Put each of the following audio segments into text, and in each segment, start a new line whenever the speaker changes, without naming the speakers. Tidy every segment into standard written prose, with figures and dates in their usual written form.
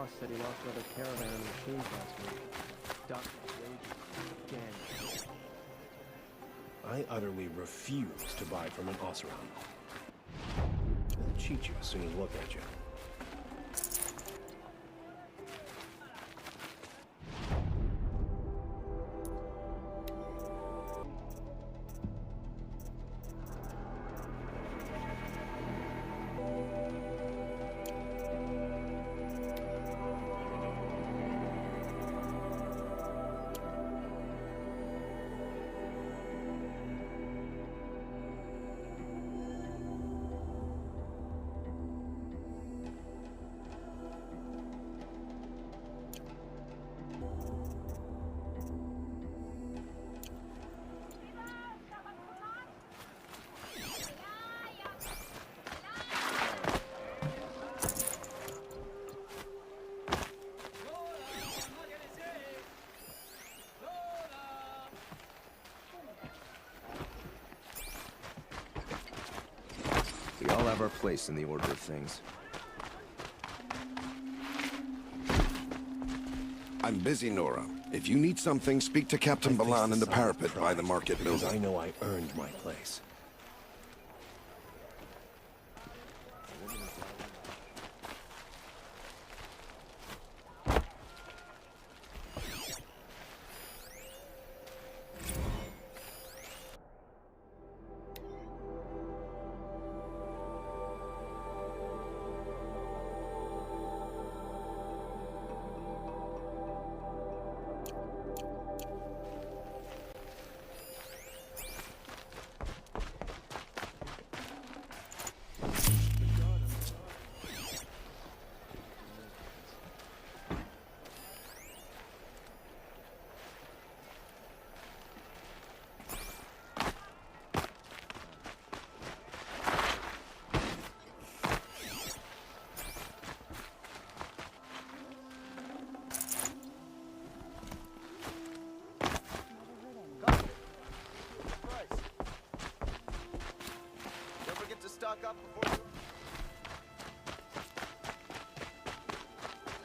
boss said he lost another caravan of machines last week. Duck wages again.
I utterly refuse to buy from an Oseram. They'll cheat you as soon as look at you.
We all have our place in the order of things.
I'm busy, Nora. If you need something, speak to Captain Balan in the parapet by the market
because
building.
I know I earned my place.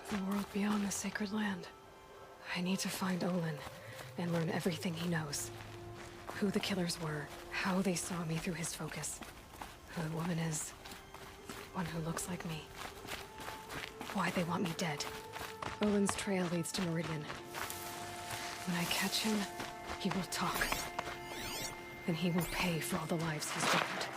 The world beyond the sacred land. I need to find Olin and learn everything he knows. Who the killers were, how they saw me through his focus, who the woman is, one who looks like me, why they want me dead. Olin's trail leads to Meridian. When I catch him, he will talk. And he will pay for all the lives he's damned.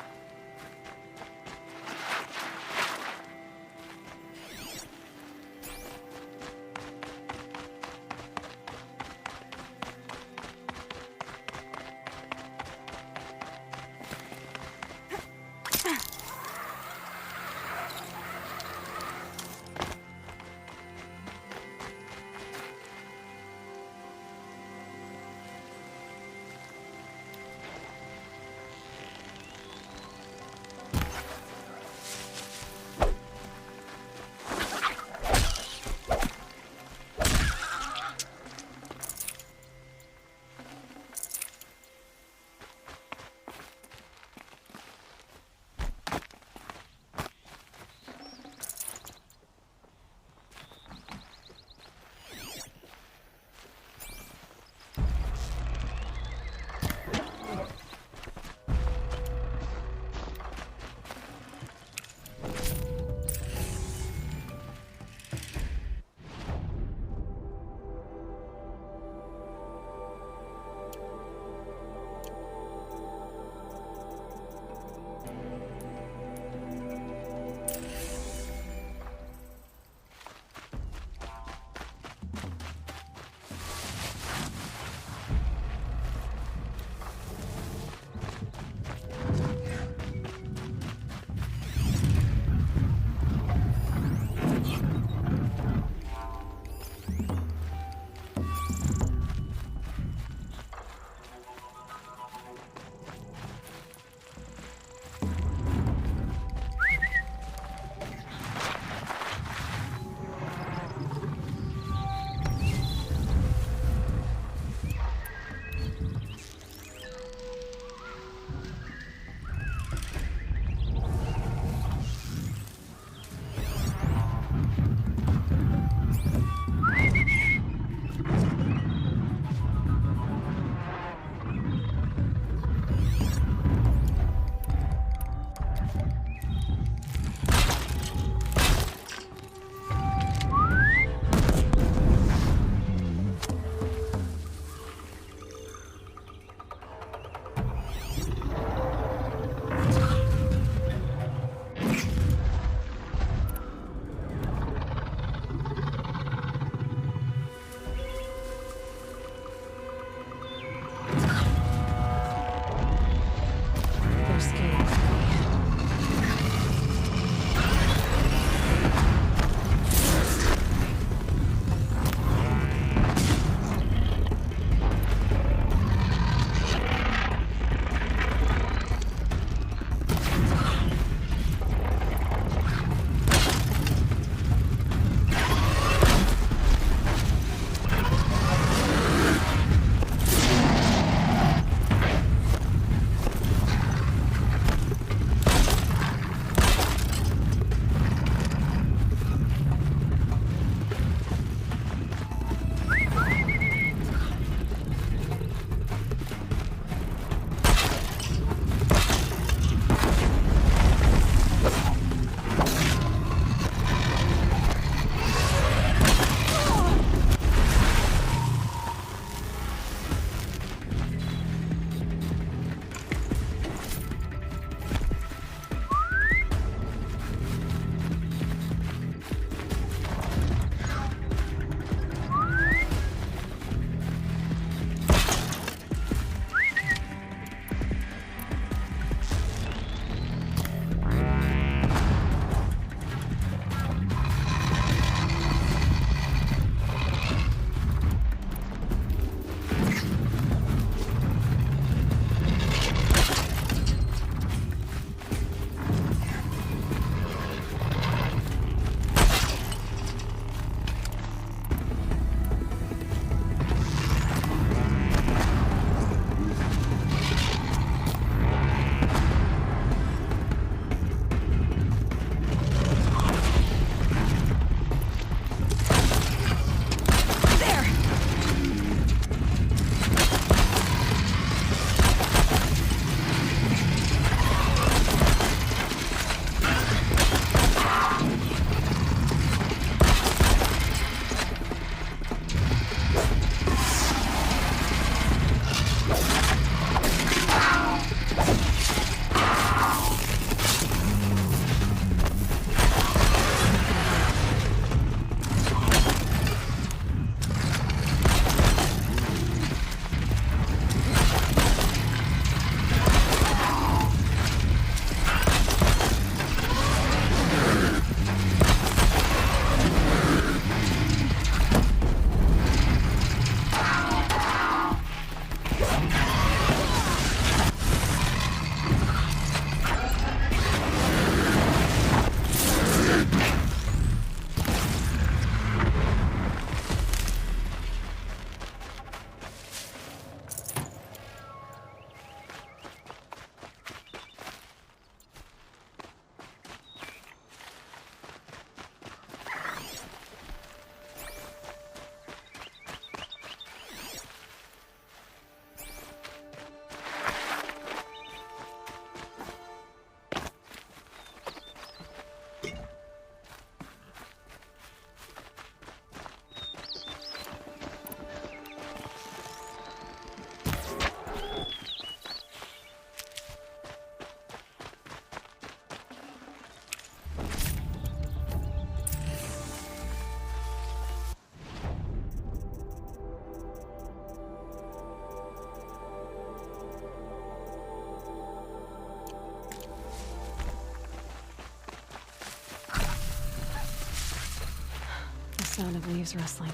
sound of leaves rustling.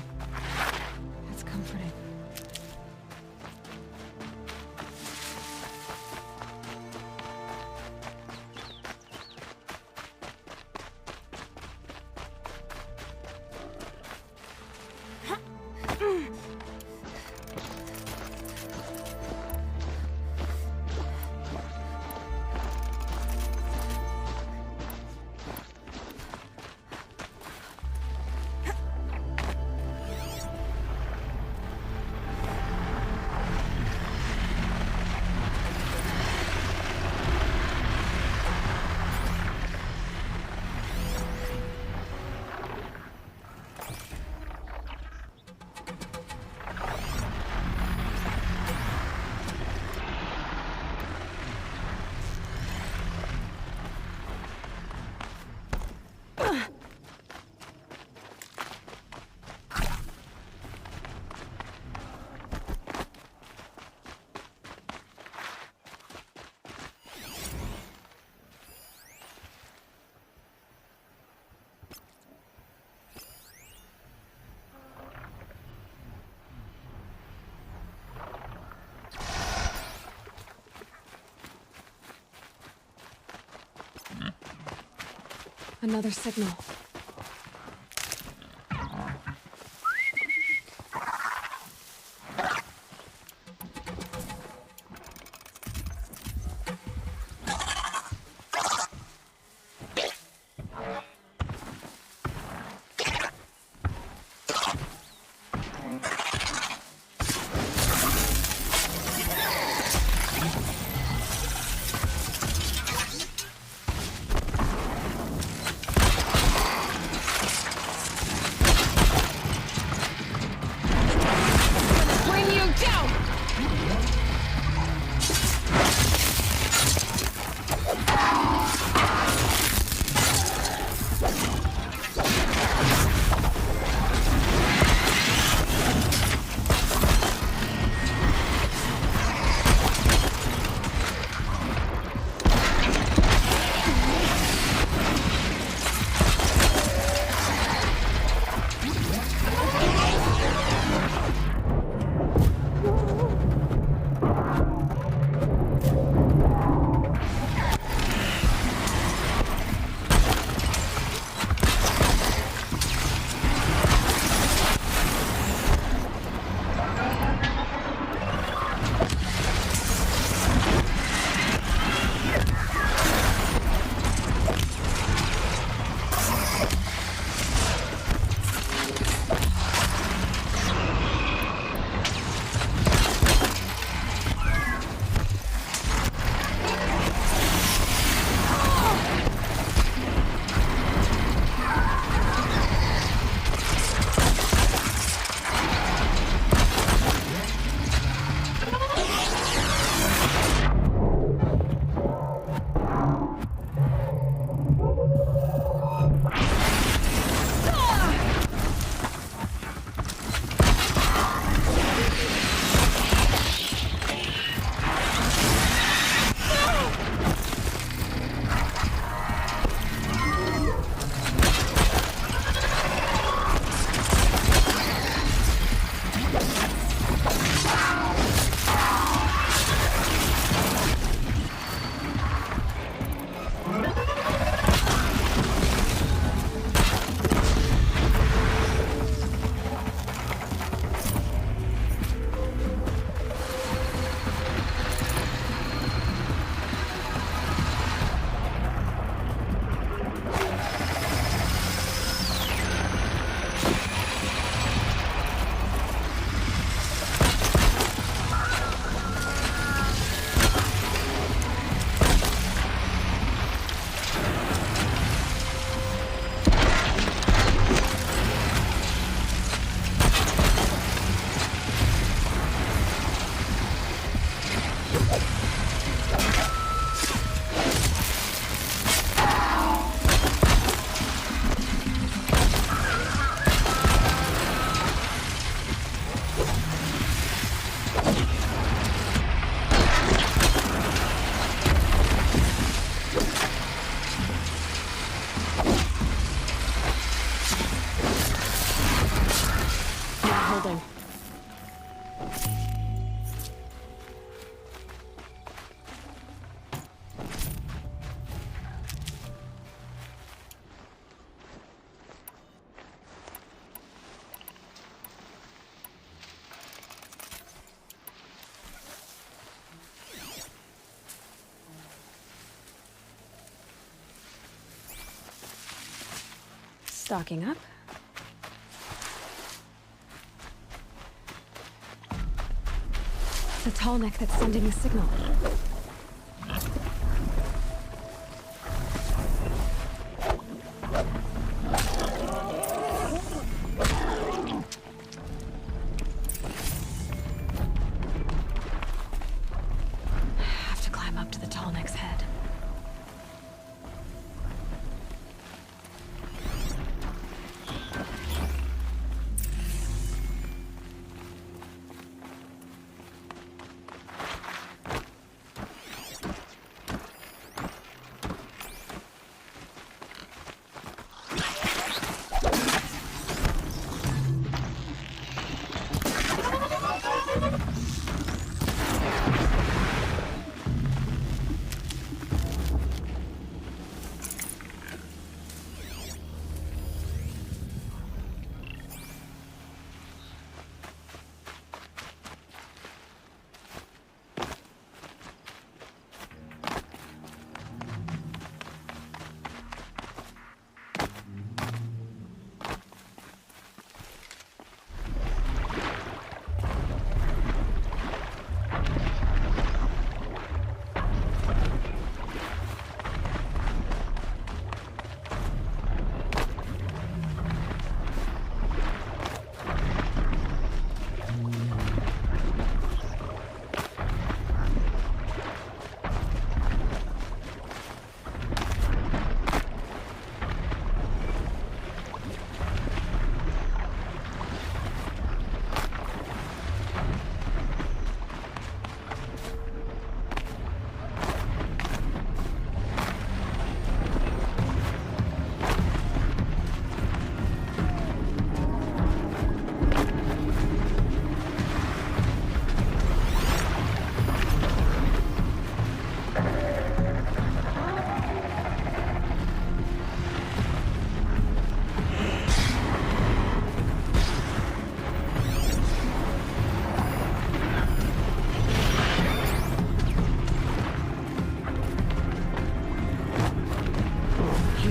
It's comforting. Another signal. something. Stocking up. The tall neck that's sending the signal. Have to climb up to the tall neck's head.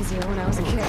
When I was a kid.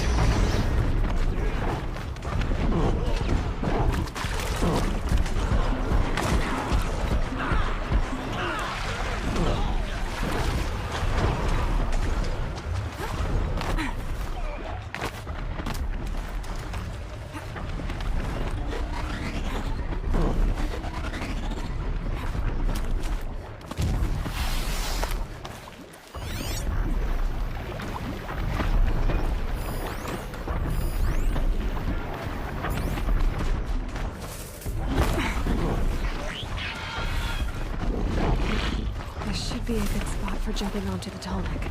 Be a good spot for jumping onto the tall neck.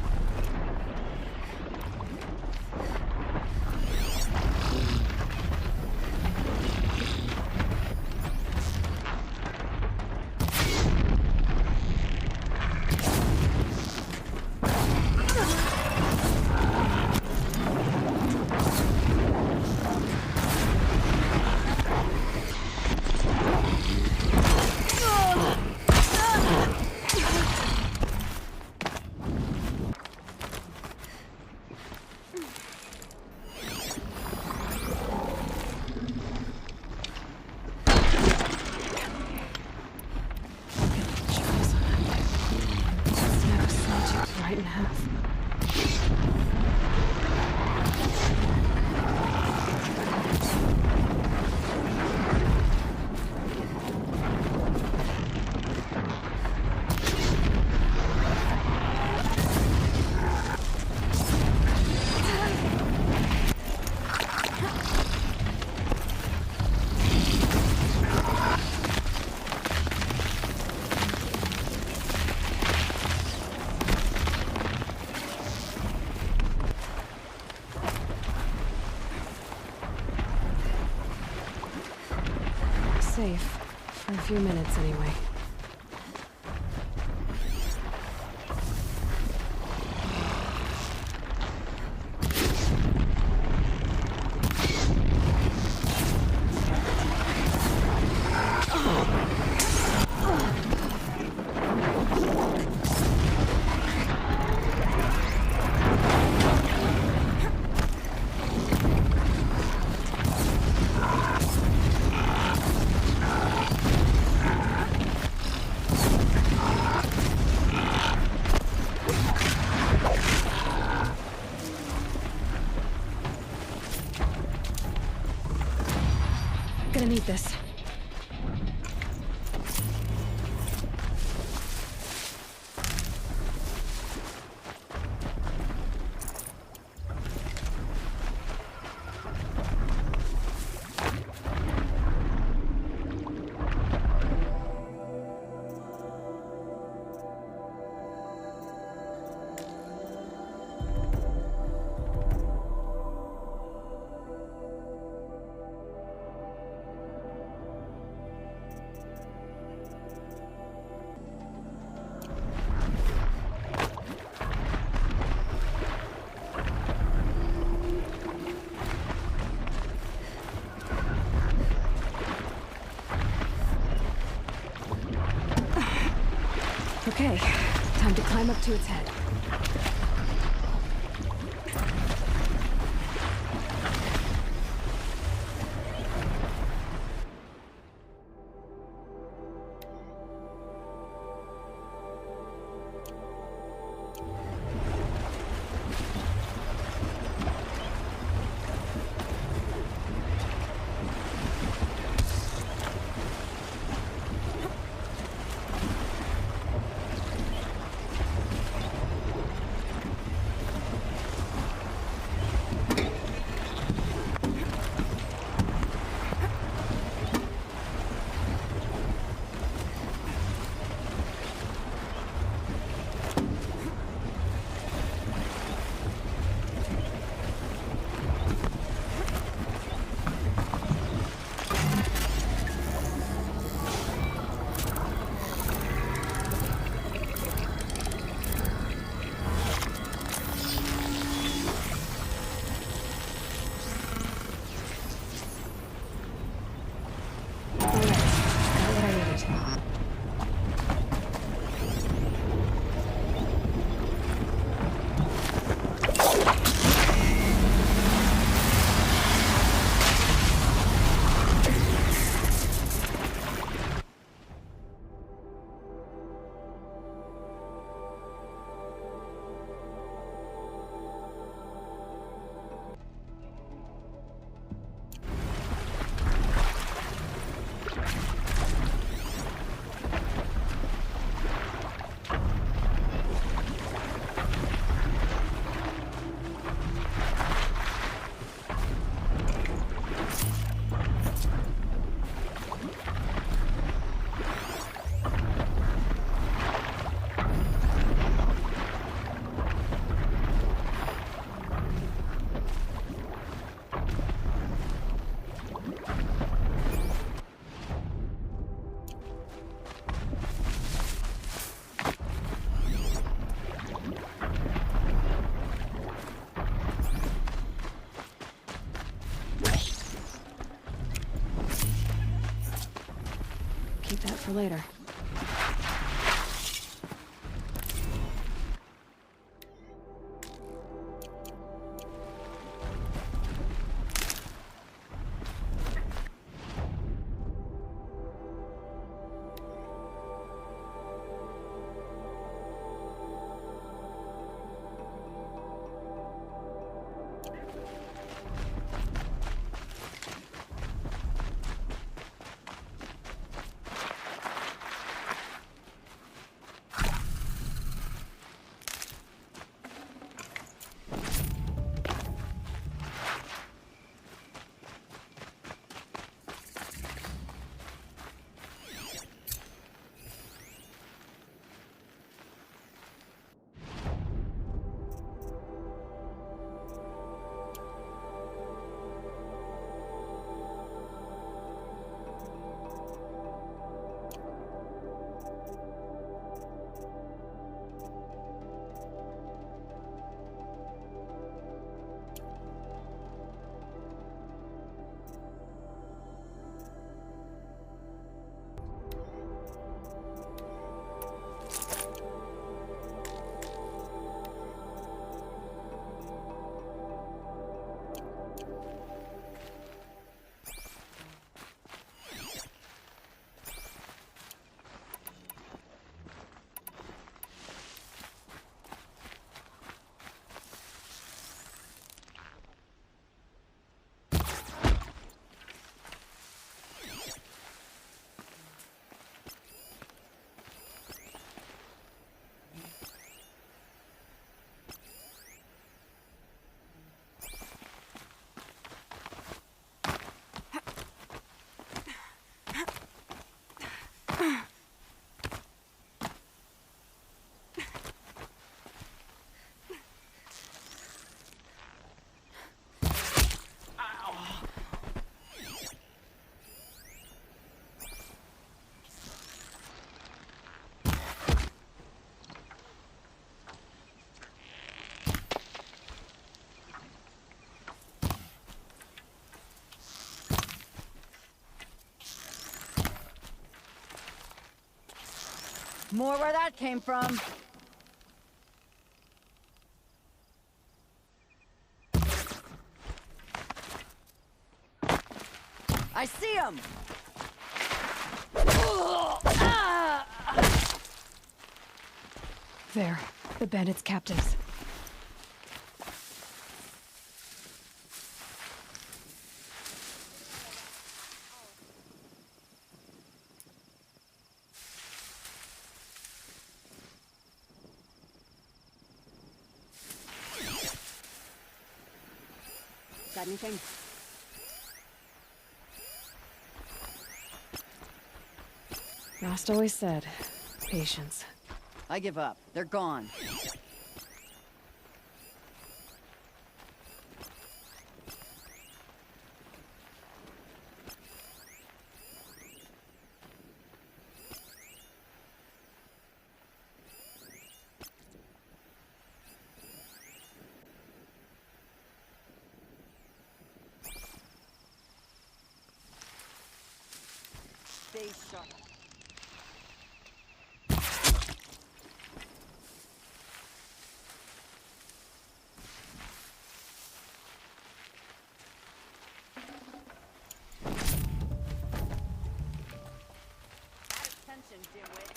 safe. For a few minutes, anyway. Gonna need this. Okay, time to climb up to its head. For later.
More where that came from. I see him!
There, the bandits' captives.
Got anything?
Rost always said, patience.
I give up. They're gone. Stay sharp. Attention, dimwit.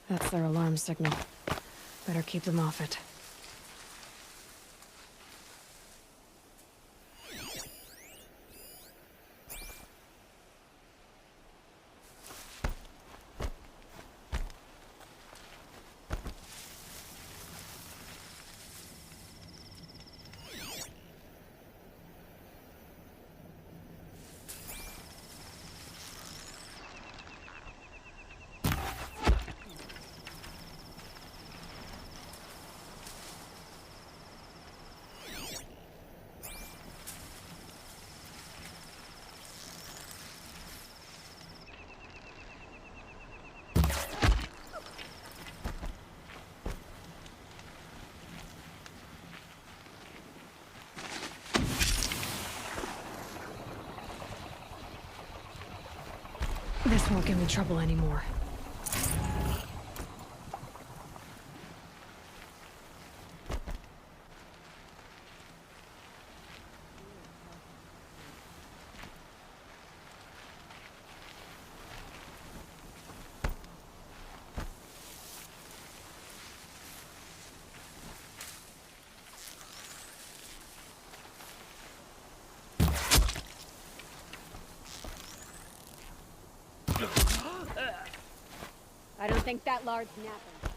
That's their alarm signal. Better keep them off it. This won't give me trouble anymore.
I don't think that lard's napping.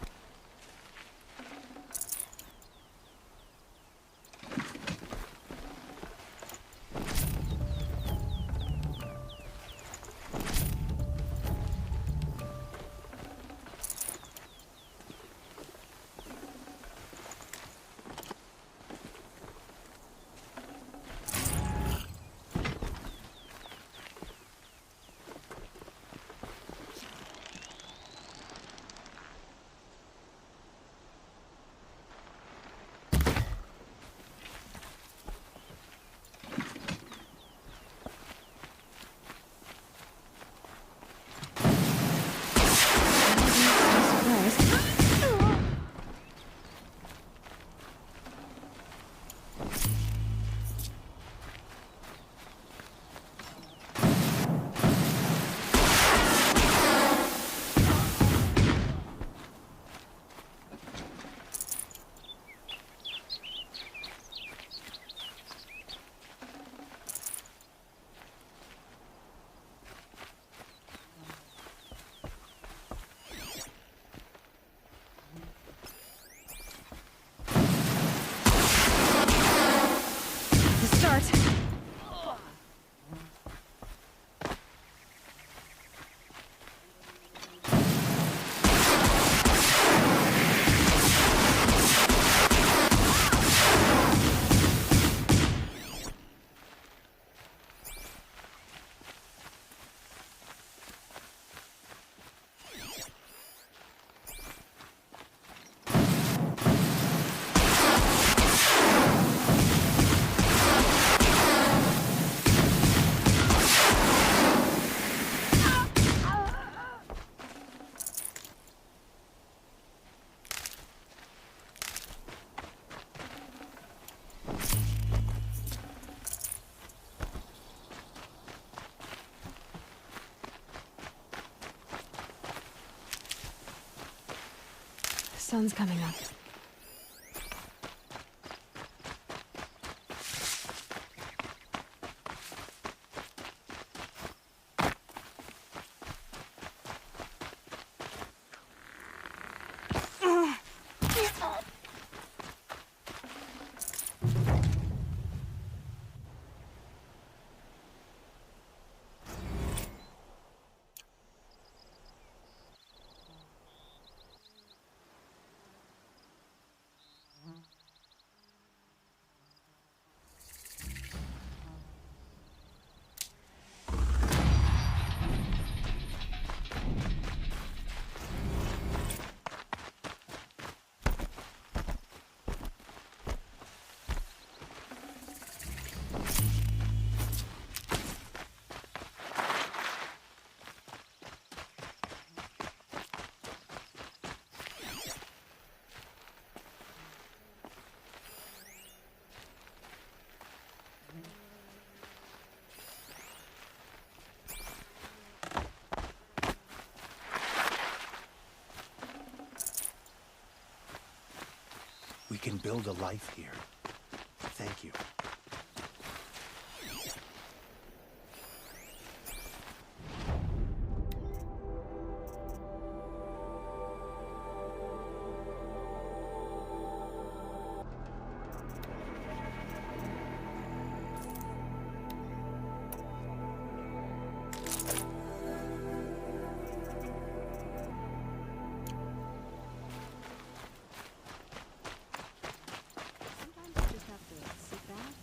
sun's coming up.
We can build a life here. Thank you.
Sometimes you just have to sit back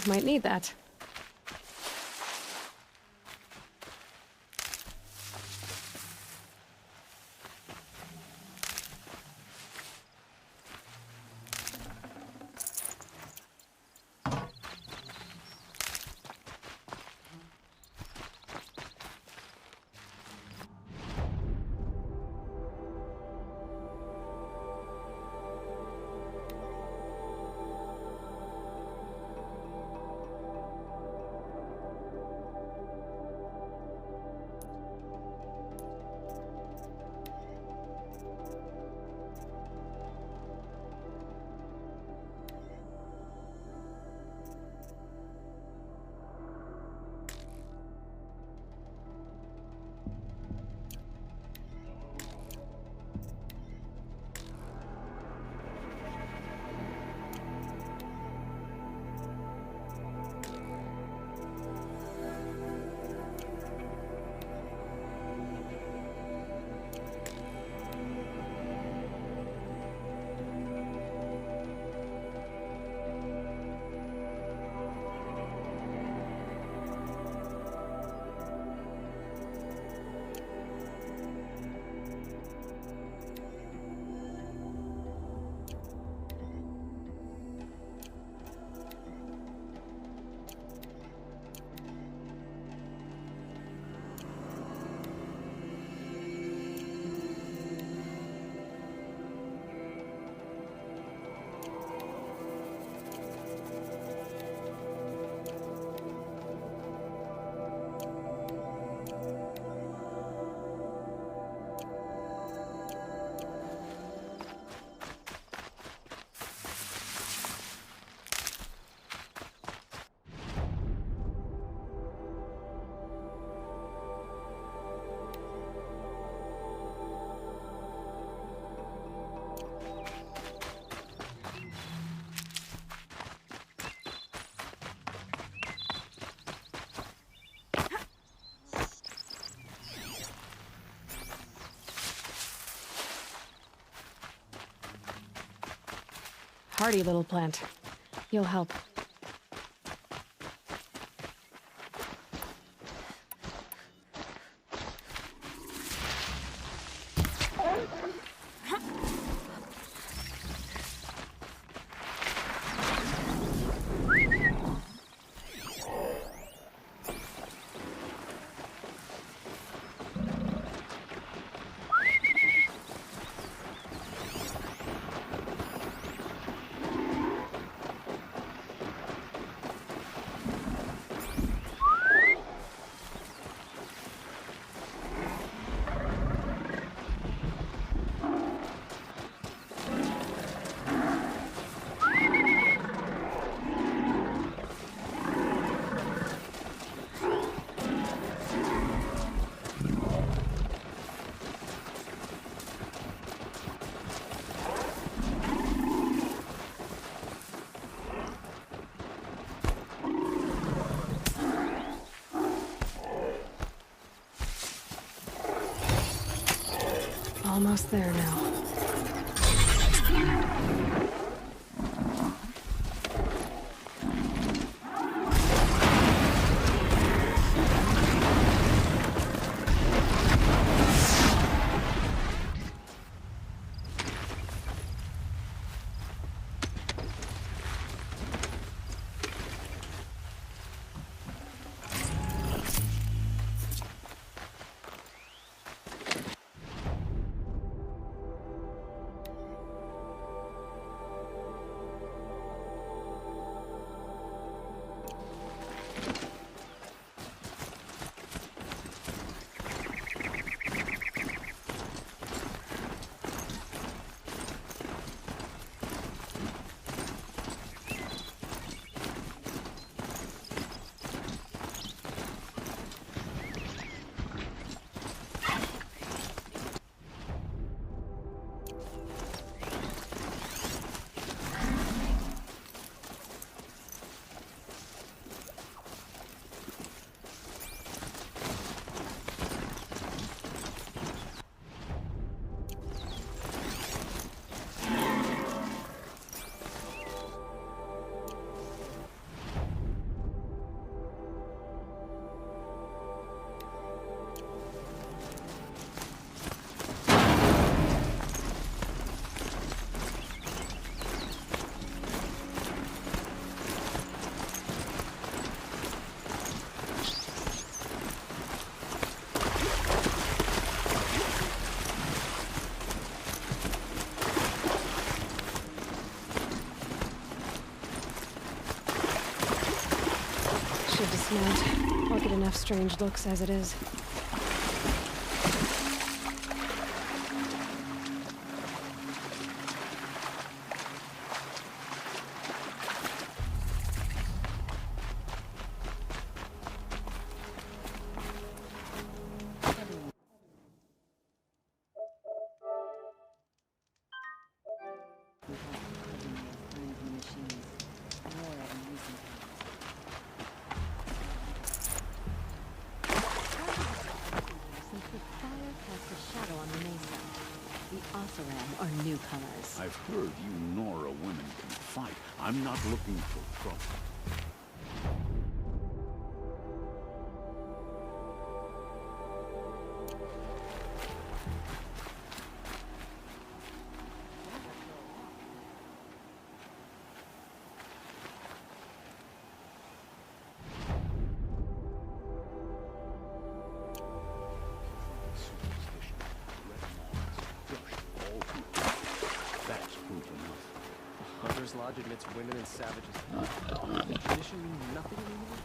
Might need that. Hardy little plant. You'll help. Almost there now. enough strange looks as it is.
Are newcomers.
I've heard you Nora women can fight. I'm not looking for trouble.
Hunter's Lodge admits women and savages. Does tradition mean nothing anymore?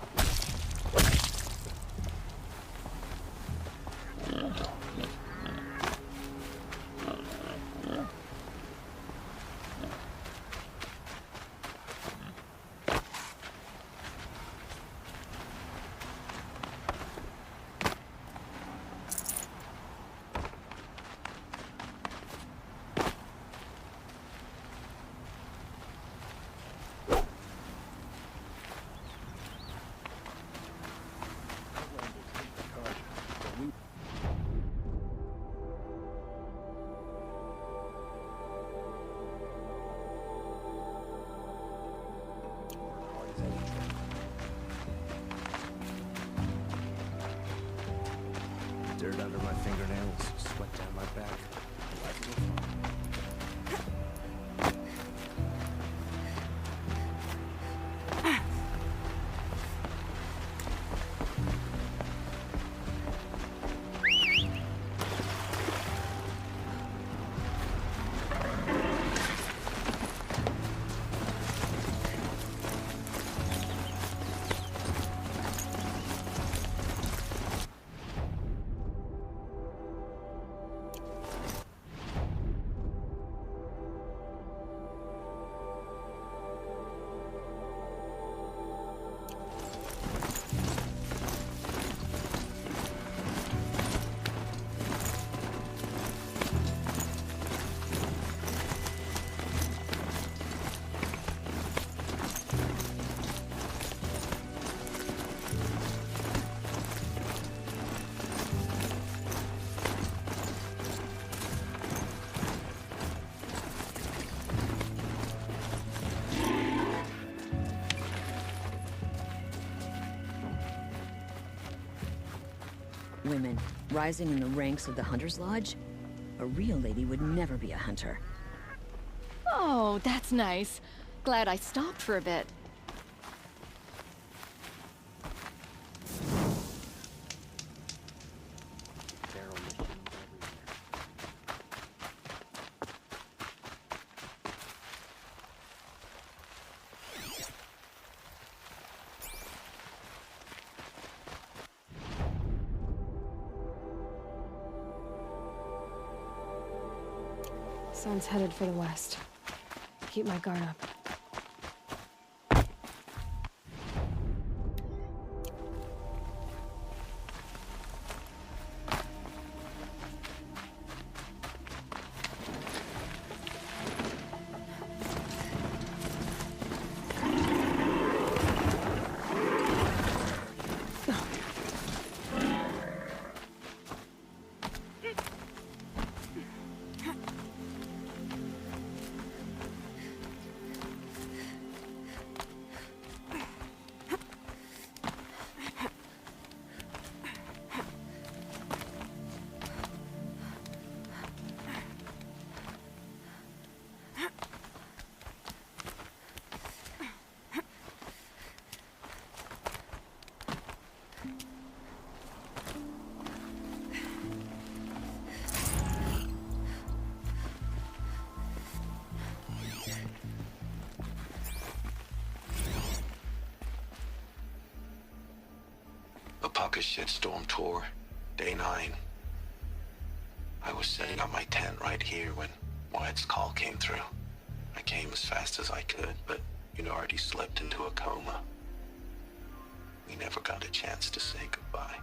Dirt under my fingernails, sweat down my back. Life will follow.
Women, rising in the ranks of the Hunter's Lodge? A real lady would never be a hunter.
Oh, that's nice. Glad I stopped for a bit.
Sun's headed for the west. Keep my guard up.
a shitstorm tour. Day 9. I was setting up my tent right here when Wyatt's call came through. I came as fast as I could, but you'd already slipped into a coma. We never got a chance to say goodbye.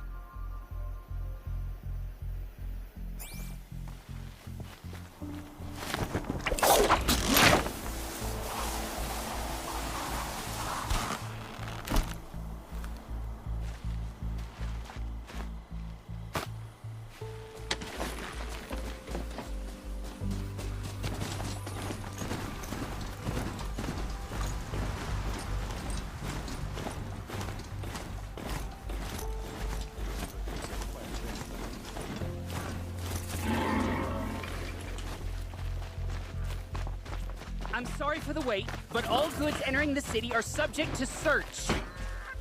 I'm sorry for the wait, but all goods entering the city are subject to search.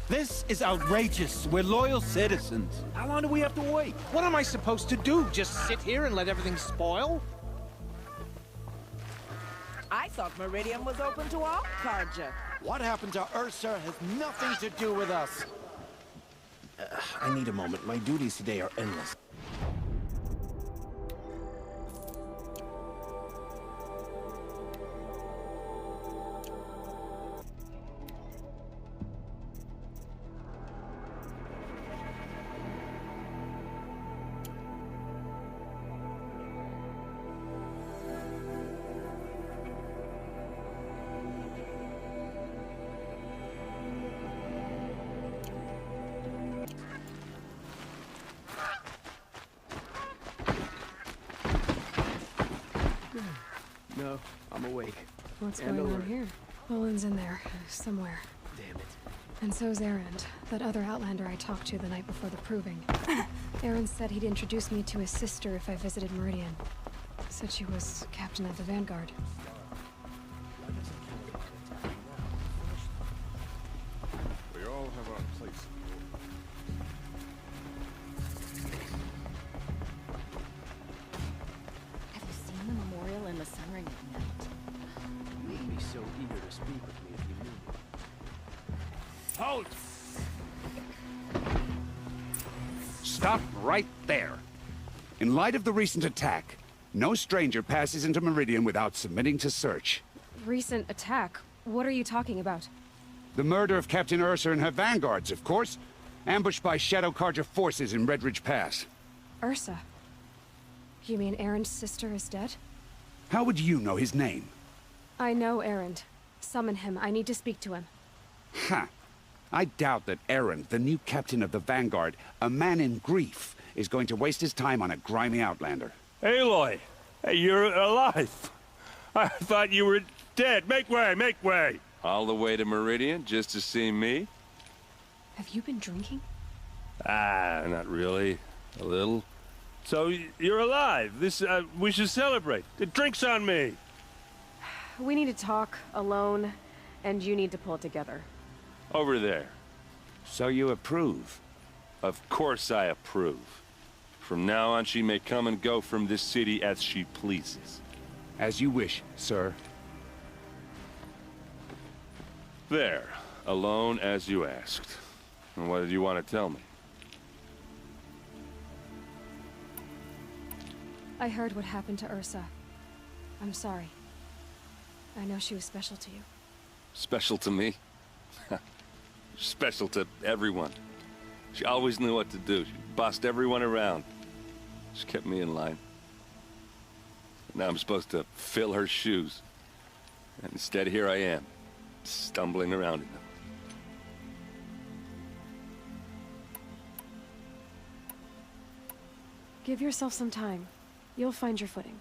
This is outrageous. We're loyal citizens.
How long do we have to wait?
What am I supposed to do? Just sit here and let everything spoil?
I thought Meridian was open to all Carja.
What happened to Ursa has nothing to do with us.
I need a moment. My duties today are endless.
No, I'm awake.
What's
And
going on
alert.
here? Olin's in there, somewhere.
Damn it.
And so's Erend, that other Outlander I talked to the night before the proving. Erend said he'd introduce me to his sister if I visited Meridian. Said she was captain of the Vanguard.
We all have our place.
Have you seen the memorial in the sunring at night?
You'd be so eager to speak with me if you knew me.
Halt! Stop right there. In light of the recent attack, no stranger passes into Meridian without submitting to search.
Recent attack? What are you talking about?
The murder of Captain Ursa and her vanguards, of course. Ambushed by Shadow Carja forces in Redridge Pass.
Ursa? You mean Erend's sister is dead?
How would you know his name?
I know Erend. Summon him. I need to speak to him.
Ha! I doubt that Erend, the new captain of the Vanguard, a man in grief, is going to waste his time on a grimy outlander.
Aloy! Hey, you're alive! I thought you were dead. Make way, make way!
All the way to Meridian just to see me?
Have you been drinking?
Ah, not really. A little. So, you're alive. We should celebrate. The drink's on me!
We need to talk, alone, and you need to pull it together.
Over there.
So you approve?
Of course I approve. From now on, she may come and go from this city as she pleases.
As you wish, sir.
There. Alone as you asked. And what did you want to tell me?
I heard what happened to Ursa. I'm sorry. I know she was special to you.
Special to me? Special to everyone. She always knew what to do. She bossed everyone around. She kept me in line. Now I'm supposed to fill her shoes. And instead, here I am, stumbling around in them.
Give yourself some time. You'll find your footing.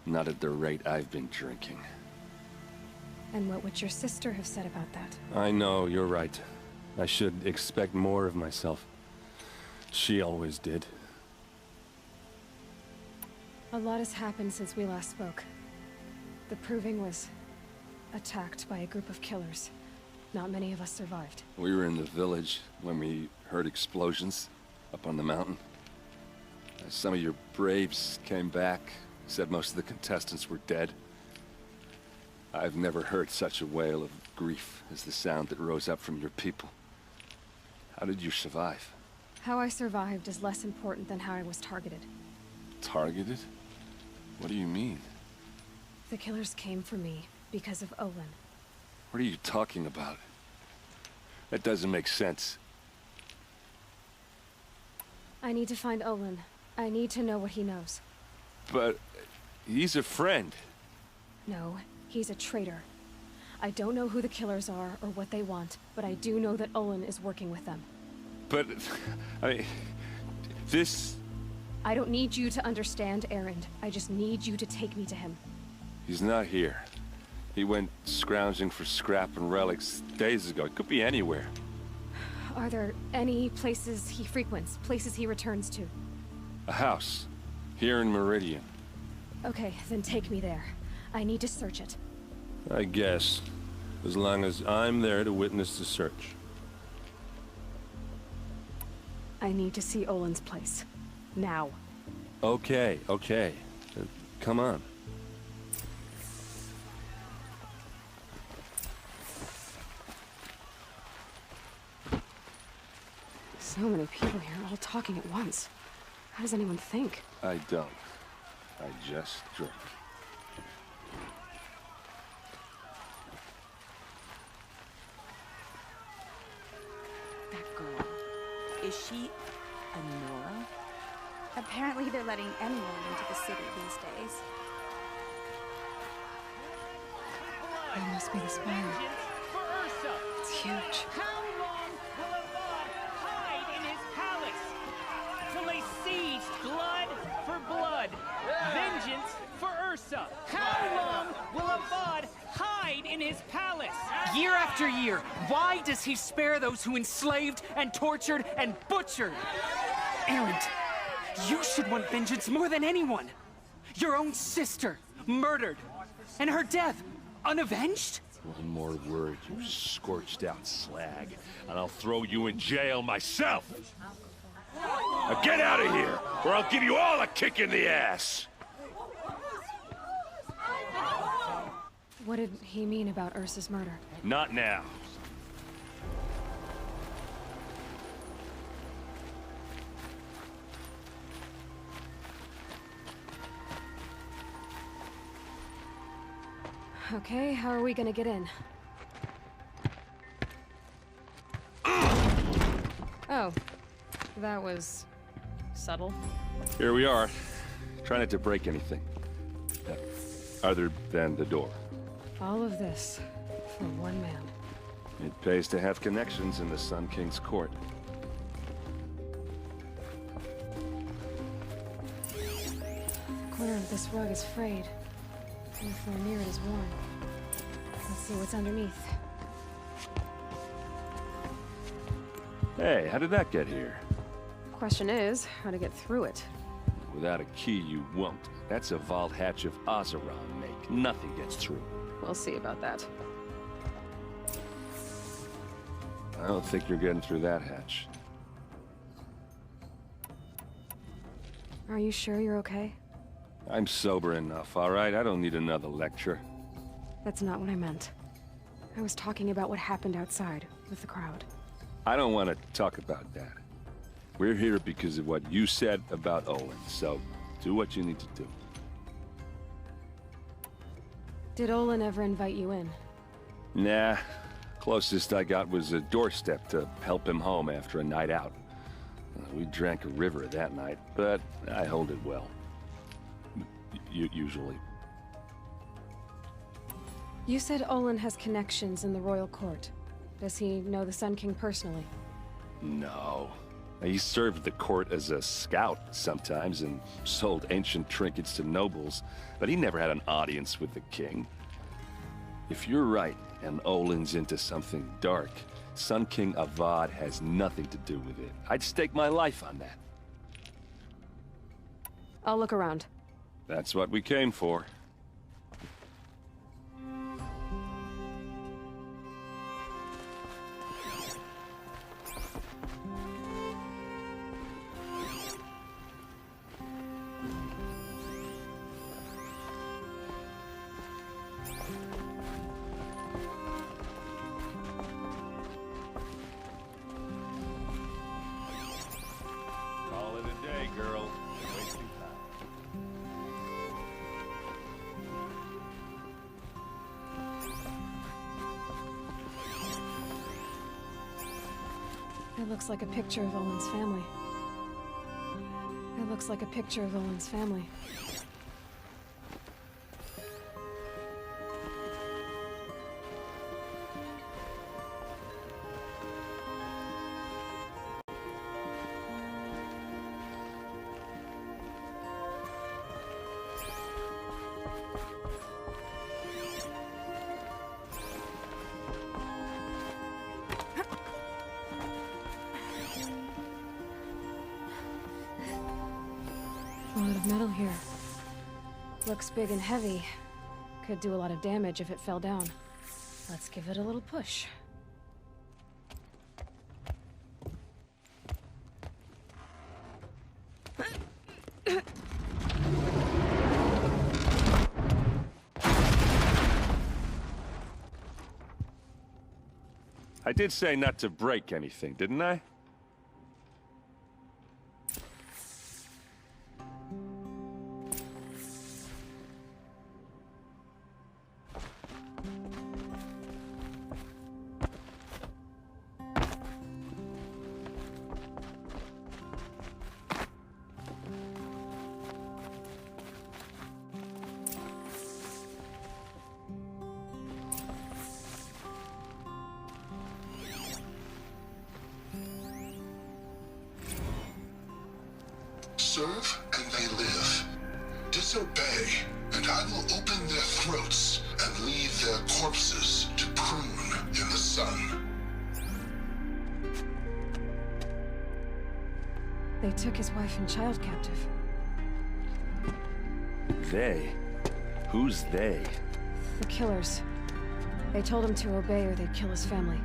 Not at the rate I've been drinking.
And what would your sister have said about that?
I know, you're right. I should expect more of myself. She always did.
A lot has happened since we last spoke. The Proving was attacked by a group of killers. Not many of us survived.
We were in the village when we heard explosions up on the mountain. Some of your braves came back, said most of the contestants were dead. I've never heard such a wail of grief as the sound that rose up from your people. How did you survive?
How I survived is less important than how I was targeted.
Targeted? What do you mean?
The killers came for me because of Olin.
What are you talking about? That doesn't make sense.
I need to find Olin. I need to know what he knows.
But he's a friend.
No, he's a traitor. I don't know who the killers are or what they want, but I do know that Olin is working with them.
But, I mean, this...
I don't need you to understand Erend. I just need you to take me to him.
He's not here. He went scrounging for scrap and relics days ago. It could be anywhere.
Are there any places he frequents, places he returns to?
A house. Here in Meridian.
Okay, then take me there. I need to search it.
I guess. As long as I'm there to witness the search.
I need to see Olin's place. Now.
Okay, okay. Come on.
So many people here, all talking at once. How does anyone think?
I don't. I just drink.
That girl. Is she a Nora?
Apparently they're letting anyone into the city these days.
That must be the spire. It's huge.
How long will Avad hide in his palace? Till they siege blood for blood, vengeance for Ursa. How long will Avad hide in his palace? Year after year, why does he spare those who enslaved and tortured and butchered? Erend, you should want vengeance more than anyone. Your own sister, murdered, and her death, unavenged?
One more word, you scorched out slag, and I'll throw you in jail myself! Now get out of here, or I'll give you all a kick in the ass!
What did he mean about Ursa's murder?
Not now.
Okay, how are we gonna get in? Oh, that was subtle.
Here we are. Try not to break anything. Other than the door.
All of this for one man.
It pays to have connections in the Sun King's court.
The corner of this rug is frayed. And the floor near it is worn. Let's see what's underneath.
Hey, how did that get here?
Question is, how to get through it.
Without a key, you won't. That's a vault hatch of Oseram make. Nothing gets through.
We'll see about that.
I don't think you're getting through that hatch.
Are you sure you're okay?
I'm sober enough, all right? I don't need another lecture.
That's not what I meant. I was talking about what happened outside with the crowd.
I don't want to talk about that. We're here because of what you said about Olin, so do what you need to do.
Did Olin ever invite you in?
Nah. Closest I got was a doorstep to help him home after a night out. We drank a river that night, but I hold it well. Usually.
You said Olin has connections in the royal court. Does he know the Sun King personally?
No. He served the court as a scout sometimes and sold ancient trinkets to nobles, but he never had an audience with the king. If you're right, and Olin's into something dark, Sun King Avad has nothing to do with it. I'd stake my life on that.
I'll look around.
That's what we came for.
It looks like a picture of Olin's family. It looks like a picture of Olin's family. A lot of metal here. Looks big and heavy. Could do a lot of damage if it fell down. Let's give it a little push.
I did say not to break anything, didn't I?
Serve and they live. Disobey, and I will open their throats and leave their corpses to prune in the sun.
They took his wife and child captive.
They? Who's they?
The killers. They told him to obey or they'd kill his family.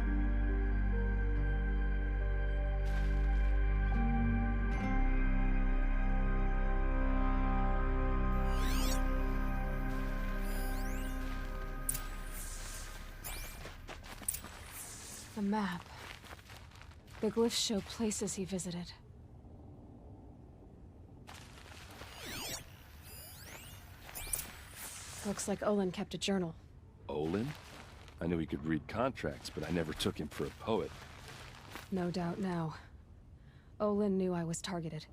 A map. The glyphs show places he visited. Looks like Olin kept a journal.
Olin? I knew he could read contracts, but I never took him for a poet.
No doubt now. Olin knew I was targeted.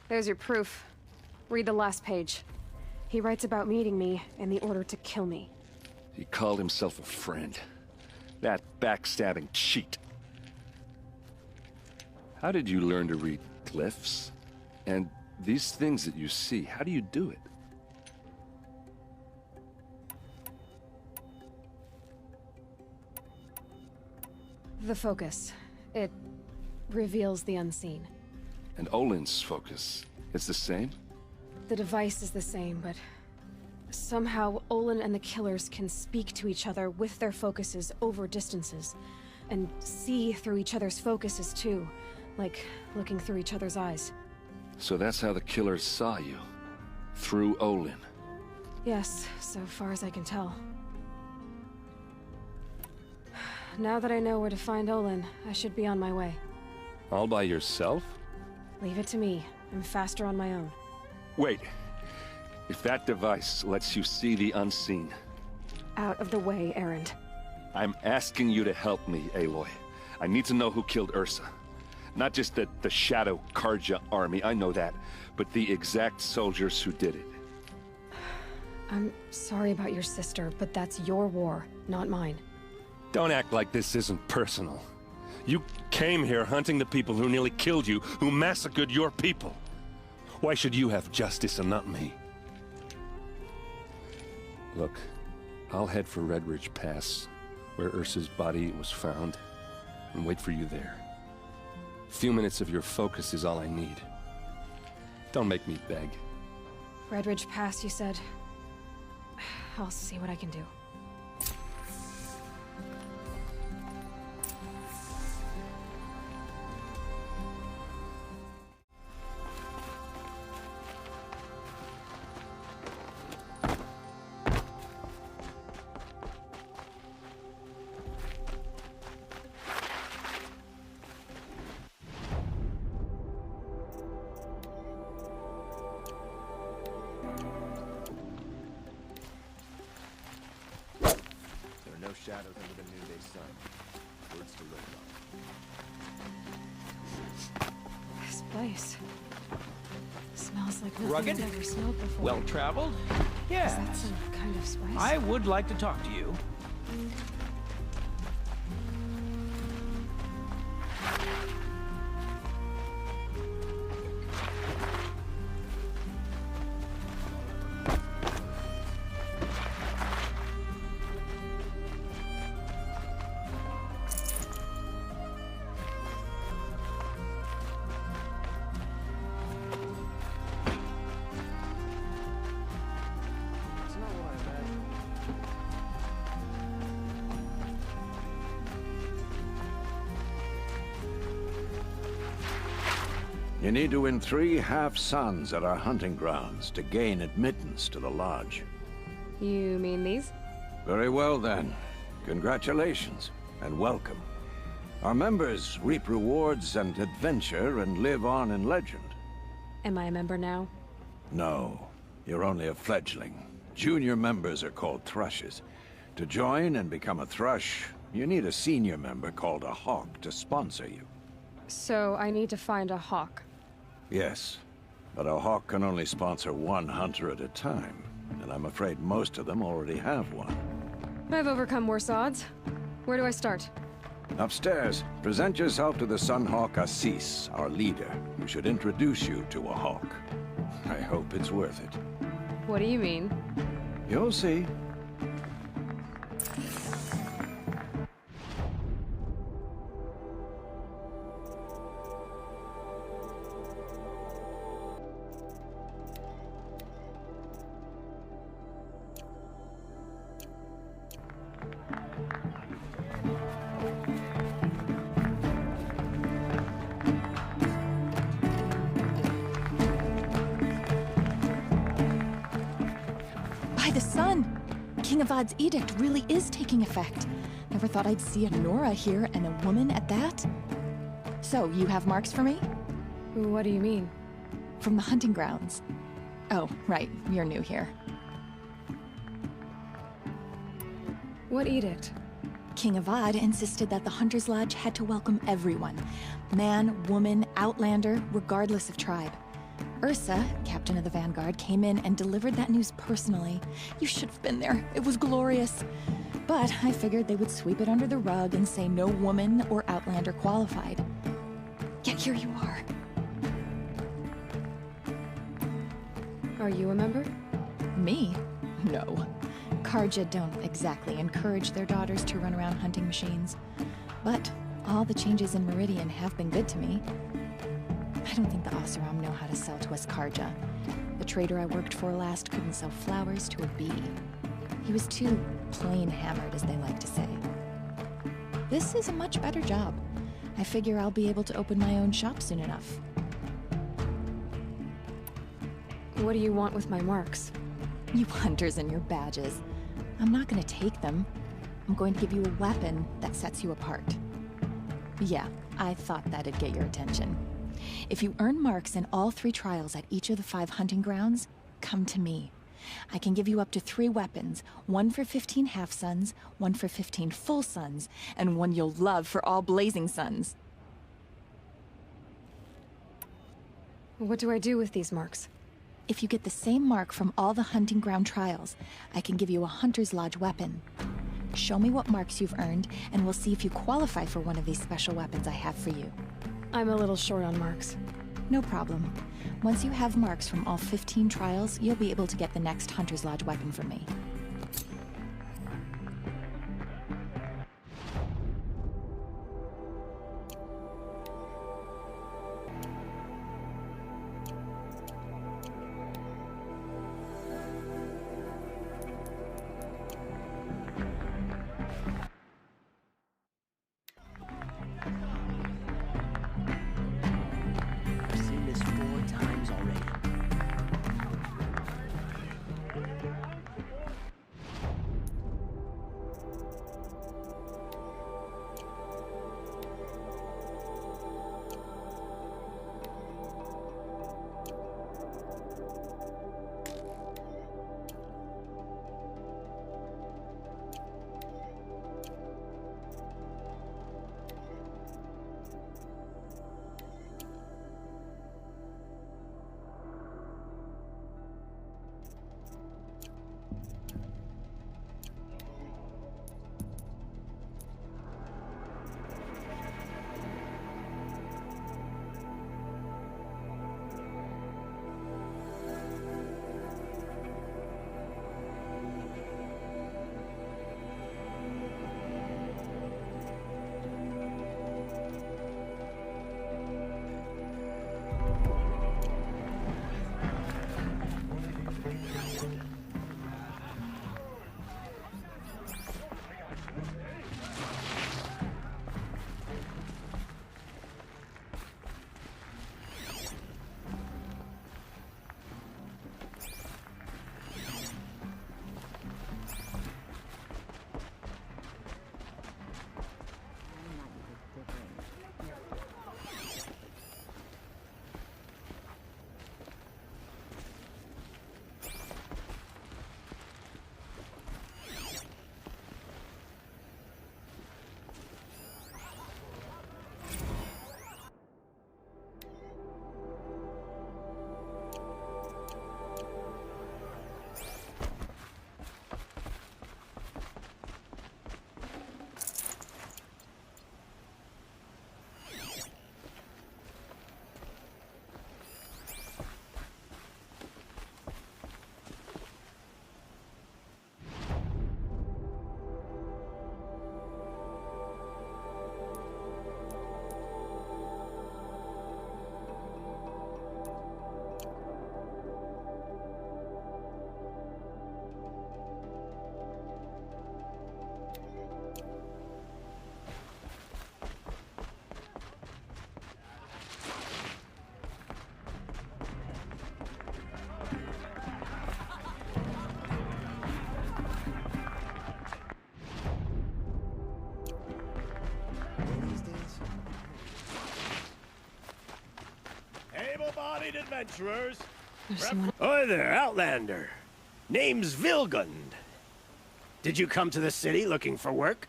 There's your proof. Read the last page. He writes about meeting me and the order to kill me.
He called himself a friend. That backstabbing cheat. How did you learn to read glyphs? And these things that you see, how do you do it?
The focus. It reveals the unseen.
And Olin's focus, it's the same?
The device is the same, but somehow Olin and the killers can speak to each other with their focuses over distances, and see through each other's focuses too, like looking through each other's eyes.
So that's how the killers saw you? Through Olin?
Yes, so far as I can tell. Now that I know where to find Olin, I should be on my way.
All by yourself?
Leave it to me. I'm faster on my own.
Wait. If that device lets you see the unseen...
Out of the way, errand.
I'm asking you to help me, Aloy. I need to know who killed Ursa. Not just the Shadow Karja army, I know that, but the exact soldiers who did it.
I'm sorry about your sister, but that's your war, not mine.
Don't act like this isn't personal. You came here hunting the people who nearly killed you, who massacred your people. Why should you have justice and not me? Look, I'll head for Red Ridge Pass, where Ursa's body was found, and wait for you there. A few minutes of your focus is all I need. Don't make me beg.
Red Ridge Pass, you said? I'll see what I can do.
Shadows under the noonday sun. Words to live on.
This place smells like nothing
Rugged?
I've ever smelled before.
Well-traveled? Yeah.
Is that some kind of spice?
I would like to talk to you.
You need to win 3 half-suns at our hunting grounds to gain admittance to the lodge.
You mean these?
Very well then. Congratulations, and welcome. Our members reap rewards and adventure and live on in legend.
Am I a member now?
No, you're only a fledgling. Junior members are called thrushes. To join and become a thrush, you need a senior member called a hawk to sponsor you.
So I need to find a hawk.
Yes, but a hawk can only sponsor 1 hunter at a time, and I'm afraid most of them already have one.
I've overcome worse odds. Where do I start?
Upstairs, present yourself to the Sunhawk Assis, our leader, who should introduce you to a hawk. I hope it's worth it.
What do you mean?
You'll see.
King Avad's edict really is taking effect. Never thought I'd see a Nora here, and a woman at that. So, you have marks for me?
What do you mean?
From the hunting grounds. Oh, right, you're new here.
What edict?
King Avad insisted that the Hunter's Lodge had to welcome everyone. Man, woman, outlander, regardless of tribe. Ursa, captain of the Vanguard, came in and delivered that news personally. You should have been there. It was glorious. But I figured they would sweep it under the rug and say no woman or outlander qualified. Yet here you are.
Are you a member?
Me? No. Karja don't exactly encourage their daughters to run around hunting machines. But all the changes in Meridian have been good to me. I don't think the Oseram know how to sell to us Karja. The trader I worked for last couldn't sell flowers to a bee. He was too plain hammered, as they like to say. This is a much better job. I figure I'll be able to open my own shop soon enough.
What do you want with my marks?
You hunters and your badges. I'm not gonna take them. I'm going to give you a weapon that sets you apart. Yeah, I thought that'd get your attention. If you earn marks in all 3 trials at each of the 5 hunting grounds, come to me. I can give you up to 3 weapons. One for 15 half-suns, one for 15 full suns, and one you'll love for all blazing suns.
What do I do with these marks?
If you get the same mark from all the hunting ground trials, I can give you a Hunter's Lodge weapon. Show me what marks you've earned, and we'll see if you qualify for one of these special weapons I have for you.
I'm a little short on marks.
No problem. Once you have marks from all 15 trials, you'll be able to get the next Hunter's Lodge weapon from me.
I've seen this 4 times already.
Able-bodied adventurers. Oi there, Outlander. Name's Vilgund. Did you come to the city looking for work?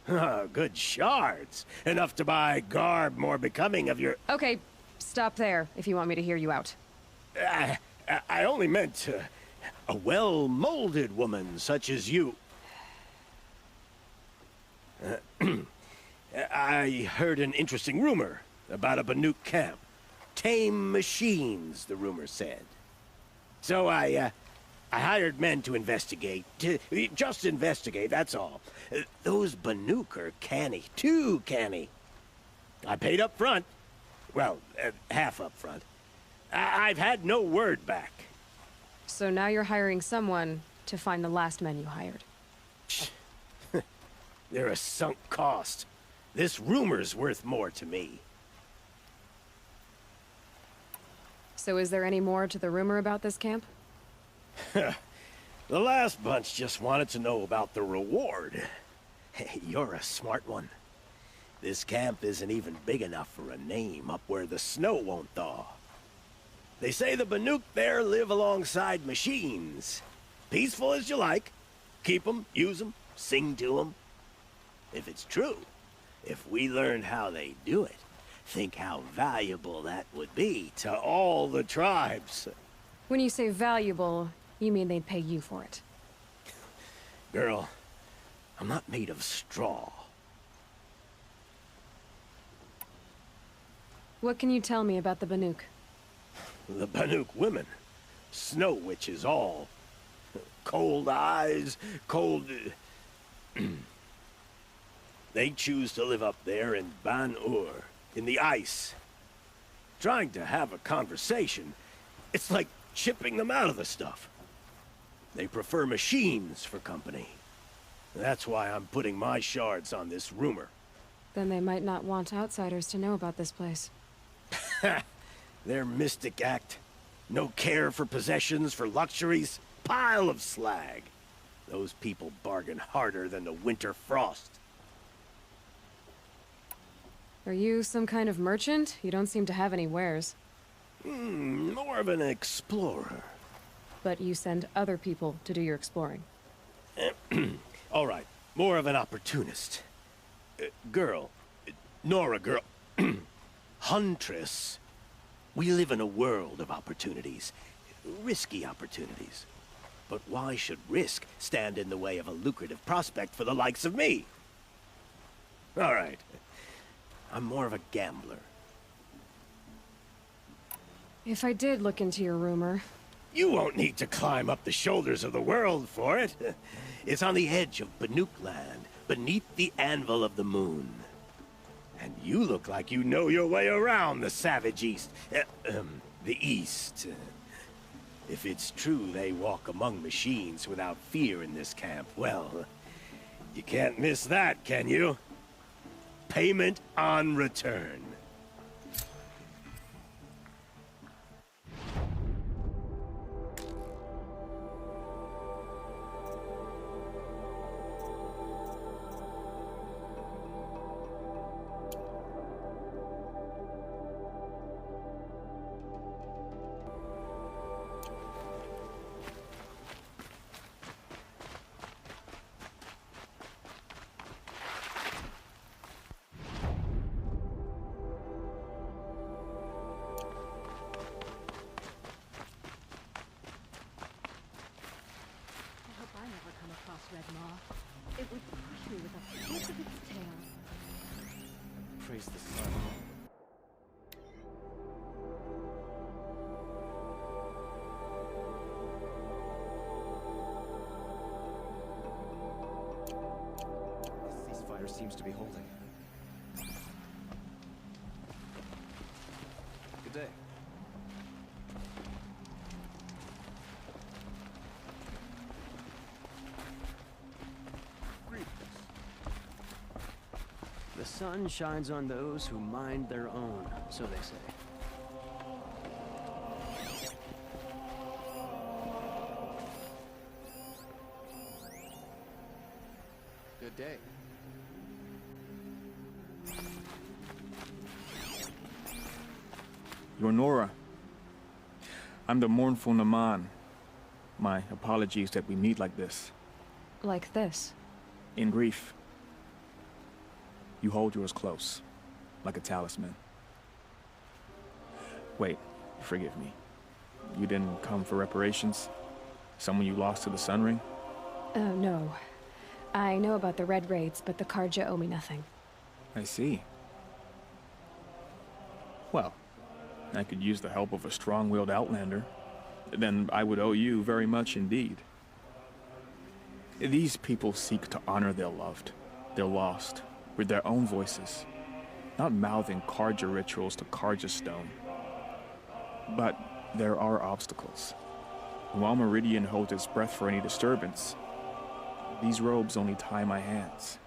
Oh, good shards. Enough to buy garb more becoming of your...
Okay, stop there if you want me to hear you out.
I only meant a well-molded woman such as you. I heard an interesting rumor about a Banuk camp. Tame machines, the rumor said. So I hired men to investigate. Just investigate, that's all. Those Banuk are canny, too canny. I paid up front. Well, half up front. I've had no word back.
So now you're hiring someone to find the last men you hired.
They're a sunk cost. This rumor's worth more to me.
So is there any more to the rumor about this camp?
The last bunch just wanted to know about the reward. Hey, you're a smart one. This camp isn't even big enough for a name up where the snow won't thaw. They say the Banuk there live alongside machines. Peaceful as you like. Keep them, use them, sing to them. If it's true, if we learned how they do it, think how valuable that would be to all the tribes.
When you say valuable, you mean they'd pay you for it.
Girl, I'm not made of straw.
What can you tell me about the Banuk?
The Banuk women. Snow witches all. Cold eyes, cold... They choose to live up there in Ban-Ur, in the ice. Trying to have a conversation, it's like chipping them out of the stuff. They prefer machines for company. That's why I'm putting my shards on this rumor.
Then they might not want outsiders to know about this place.
Their mystic act. No care for possessions, for luxuries. Pile of slag. Those people bargain harder than the winter frost.
Are you some kind of merchant? You don't seem to have any wares.
More of an explorer.
But you send other people to do your exploring.
All right, more of an opportunist. Girl. Nora girl. Huntress. We live in a world of opportunities. Risky opportunities. But why should risk stand in the way of a lucrative prospect for the likes of me? All right. I'm more of a gambler.
If I did look into your rumor...
You won't need to climb up the shoulders of the world for it. It's on the edge of Banuk land, beneath the anvil of the moon. And you look like you know your way around the savage east. The east. If it's true they walk among machines without fear in this camp, well, you can't miss that, can you? Payment on return.
It would crush me with a piece of its tail.
Praise the sun. This ceasefire seems to be holding. Good day. The sun shines on those who mind their own, so they say. Good day.
You're Nora. I'm the mournful Naman. My apologies that we meet like this.
Like this?
In grief. You hold yours close, like a talisman. Wait, forgive me. You didn't come for reparations? Someone you lost to the Sun Ring?
No. I know about the Red Raids, but the Karja owe me nothing.
I see. Well, I could use the help of a strong-willed outlander. Then I would owe you very much indeed. These people seek to honor their loved, their lost, with their own voices, not mouthing Karja rituals to Karja stone. But there are obstacles. While Meridian holds its breath for any disturbance, these robes only tie my hands.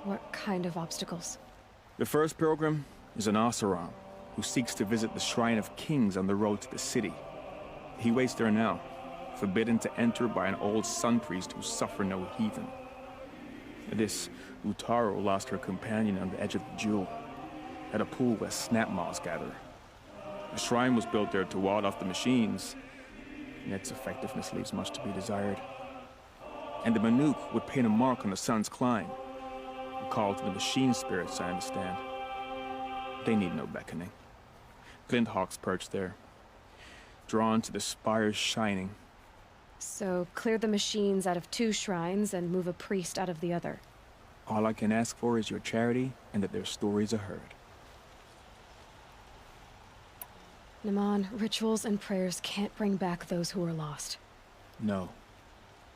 What kind of obstacles?
The first pilgrim is an Oseram who seeks to visit the Shrine of Kings on the road to the city. He waits there now, forbidden to enter by an old sun priest who suffer no heathen. This Utaro lost her companion on the edge of the jewel, at a pool where snap moths gather. A shrine was built there to ward off the machines, and its effectiveness leaves much to be desired. And the Manuk would paint a mark on the sun's climb, a call to the machine spirits, I understand. They need no beckoning. Glint hawks perch there, drawn to the spires shining.
So, clear the machines out of 2 shrines and move a priest out of the other.
All I can ask for is your charity and that their stories are heard.
Naman, rituals and prayers can't bring back those who are lost.
No,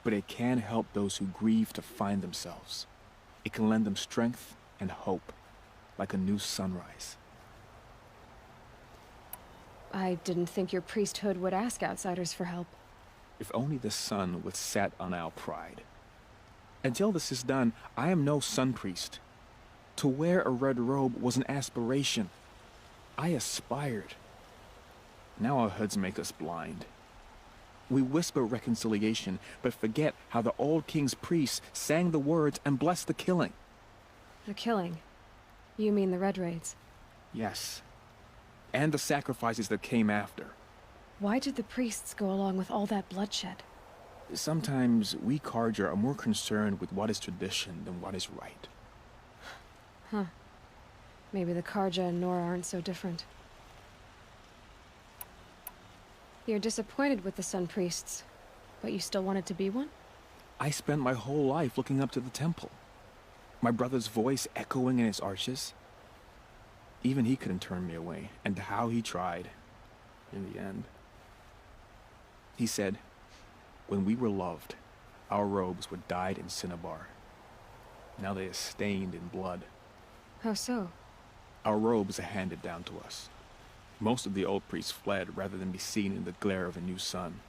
but it can help those who grieve to find themselves. It can lend them strength and hope, like a new sunrise.
I didn't think your priesthood would ask outsiders for help.
If only the sun would set on our pride. Until this is done, I am no sun priest. To wear a red robe was an aspiration. I aspired. Now our hoods make us blind. We whisper reconciliation, but forget how the old king's priests sang the words and blessed the killing.
The killing? You mean the Red Raids?
Yes. And the sacrifices that came after.
Why did the priests go along with all that bloodshed?
Sometimes we Carja are more concerned with what is tradition than what is right.
Huh. Maybe the Carja and Nora aren't so different. You're disappointed with the Sun Priests, but you still wanted to be one?
I spent my whole life looking up to the temple. My brother's voice echoing in its arches. Even he couldn't turn me away, and how he tried, in the end. He said, when we were loved, our robes were dyed in cinnabar. Now they are stained in blood.
How so?
Our robes are handed down to us. Most of the old priests fled rather than be seen in the glare of a new sun.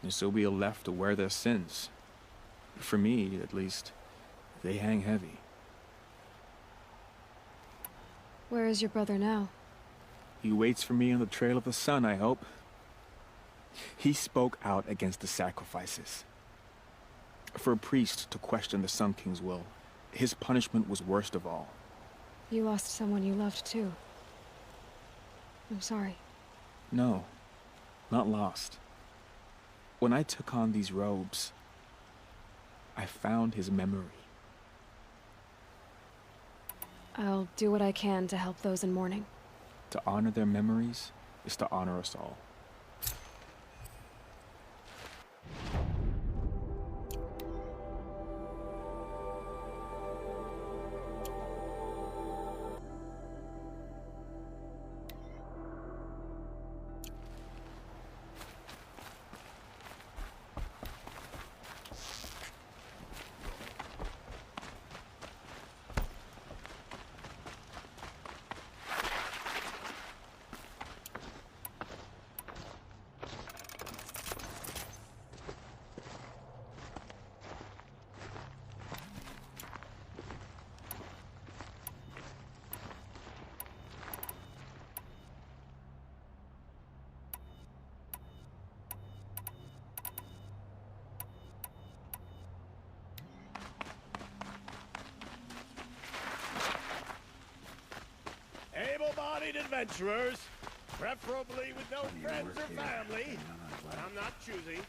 And so we are left to wear their sins. For me, at least, they hang heavy.
Where is your brother now?
He waits for me on the trail of the sun, I hope. He spoke out against the sacrifices. For a priest to question the Sun King's will, his punishment was worst of all.
You lost someone you loved too. I'm sorry.
No, not lost. When I took on these robes, I found his memory.
I'll do what I can to help those in mourning.
To honor their memories is to honor us all.
Able-bodied adventurers, preferably with no friends or family, but I'm not choosy.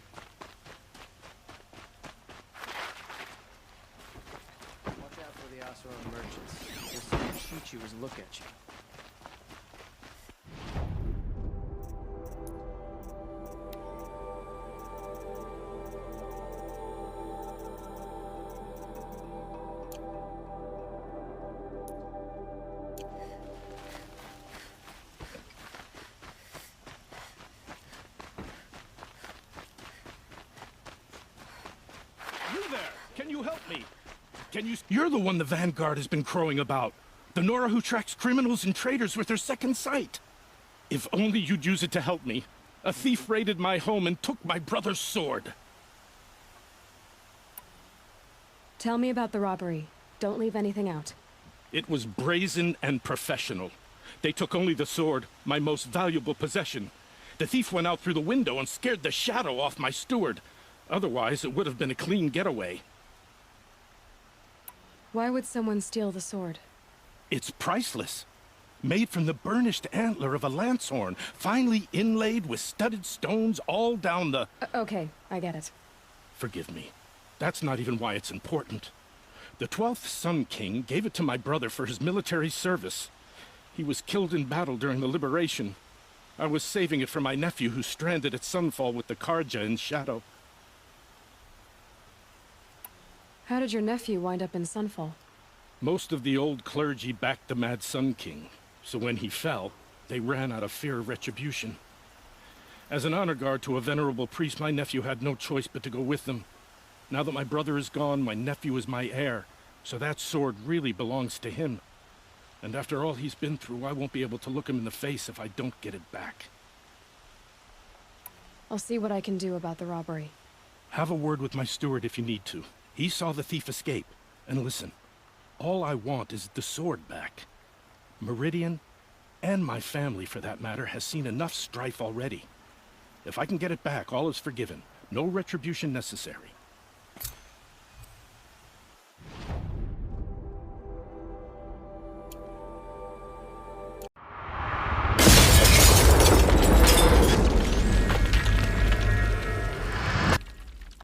Watch out for the Oseram merchants. They'll soon shoot you as look at you.
You're the one the Vanguard has been crowing about. The Nora who tracks criminals and traitors with her second sight. If only you'd use it to help me. A thief raided my home and took my brother's sword.
Tell me about the robbery. Don't leave anything out.
It was brazen and professional. They took only the sword, my most valuable possession. The thief went out through the window and scared the shadow off my steward. Otherwise, it would have been a clean getaway.
Why would someone steal the sword?
It's priceless. Made from the burnished antler of a lancehorn, finely inlaid with studded stones all down the...
Okay, I get it.
Forgive me. That's not even why it's important. The 12th Sun King gave it to my brother for his military service. He was killed in battle during the Liberation. I was saving it for my nephew who's stranded at Sunfall with the Carja in Shadow.
How did your nephew wind up in Sunfall?
Most of the old clergy backed the Mad Sun King, so when he fell, they ran out of fear of retribution. As an honor guard to a venerable priest, my nephew had no choice but to go with them. Now that my brother is gone, my nephew is my heir, so that sword really belongs to him. And after all he's been through, I won't be able to look him in the face if I don't get it back.
I'll see what I can do about the robbery.
Have a word with my steward if you need to. He saw the thief escape. And listen, all I want is the sword back. Meridian, and my family for that matter, has seen enough strife already. If I can get it back, all is forgiven. No retribution necessary.